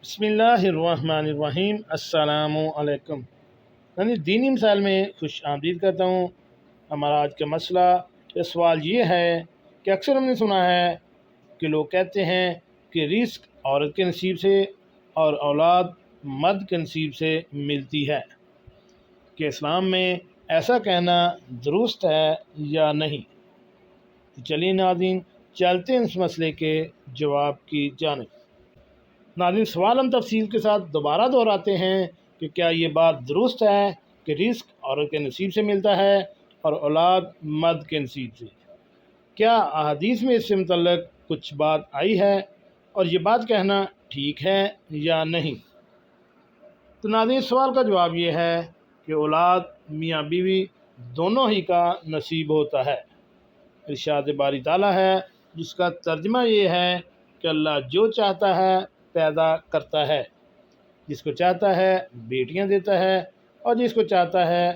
بسم اللہ الرحمن الرحیم۔ السلام علیکم۔ دینی مسائل میں خوش آمدید کرتا ہوں۔ ہمارا آج کا مسئلہ یا سوال یہ ہے کہ اکثر ہم نے سنا ہے کہ لوگ کہتے ہیں کہ رزق عورت کے نصیب سے اور اولاد مرد کے نصیب سے ملتی ہے، کہ اسلام میں ایسا کہنا درست ہے یا نہیں؟ تو چلیے ناظرین، چلتے ہیں اس مسئلے کے جواب کی جانب۔ ناظرین، سوال ہم تفصیل کے ساتھ دوبارہ دہراتے ہیں کہ کیا یہ بات درست ہے کہ رزق عورت کے نصیب سے ملتا ہے اور اولاد مرد کے نصیب سے؟ کیا احادیث میں اس سے متعلق کچھ بات آئی ہے اور یہ بات کہنا ٹھیک ہے یا نہیں؟ تو ناظرین، سوال کا جواب یہ ہے کہ اولاد میاں بیوی دونوں ہی کا نصیب ہوتا ہے۔ ارشاد باری تعالیٰ ہے جس کا ترجمہ یہ ہے کہ اللہ جو چاہتا ہے پیدا کرتا ہے، جس کو چاہتا ہے بیٹیاں دیتا ہے اور جس کو چاہتا ہے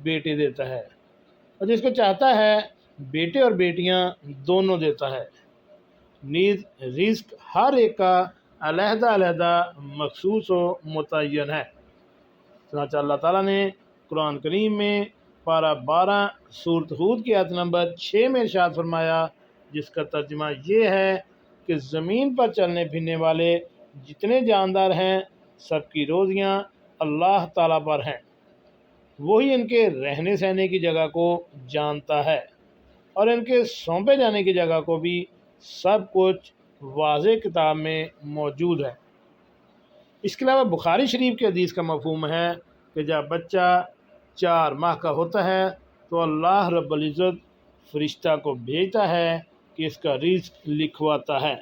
بیٹے دیتا ہے، اور جس کو چاہتا ہے بیٹے اور بیٹیاں دونوں دیتا ہے۔ نیز رزق ہر ایک کا علیحدہ علیحدہ مخصوص و متعین ہے۔ چنانچہ اللہ تعالیٰ نے قرآن کریم میں پارہ 12 سورۃ ہود کی آیت نمبر 6 میں ارشاد فرمایا، جس کا ترجمہ یہ ہے کہ زمین پر چلنے پھرنے والے جتنے جاندار ہیں سب کی روزیاں اللہ تعالیٰ پر ہیں، وہی ان کے رہنے سہنے کی جگہ کو جانتا ہے اور ان کے سونپے جانے کی جگہ کو بھی سب کچھ واضح کتاب میں موجود ہے۔ اس کے علاوہ بخاری شریف کی حدیث کا مفہوم ہے کہ جب بچہ 4 ماہ کا ہوتا ہے تو اللہ رب العزت فرشتہ کو بھیجتا ہے کہ اس کا رزق لکھواتا ہے،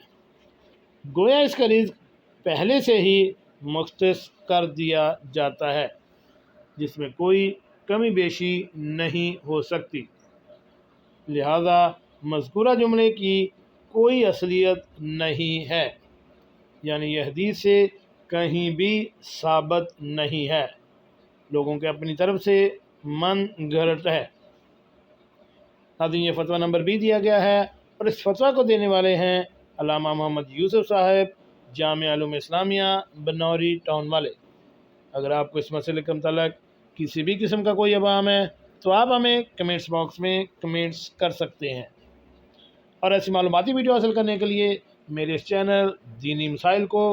گویا اس کا رزق پہلے سے ہی مختص کر دیا جاتا ہے، جس میں کوئی کمی بیشی نہیں ہو سکتی۔ لہذا مذکورہ جملے کی کوئی اصلیت نہیں ہے، یعنی یہ حدیث سے کہیں بھی ثابت نہیں ہے، لوگوں کے اپنی طرف سے من گھڑت ہے۔ ناظرین، یہ فتویٰ نمبر بھی دیا گیا ہے اور اس فتویٰ کو دینے والے ہیں علامہ محمد یوسف صاحب، جامعہ علوم اسلامیہ بنوری ٹاؤن والے۔ اگر آپ کو اس مسئلے کے متعلق کسی بھی قسم کا کوئی ابہام ہے تو آپ ہمیں کمنٹس باکس میں کمنٹس کر سکتے ہیں، اور ایسی معلوماتی ویڈیو حاصل کرنے کے لیے میرے اس چینل دینی مسائل کو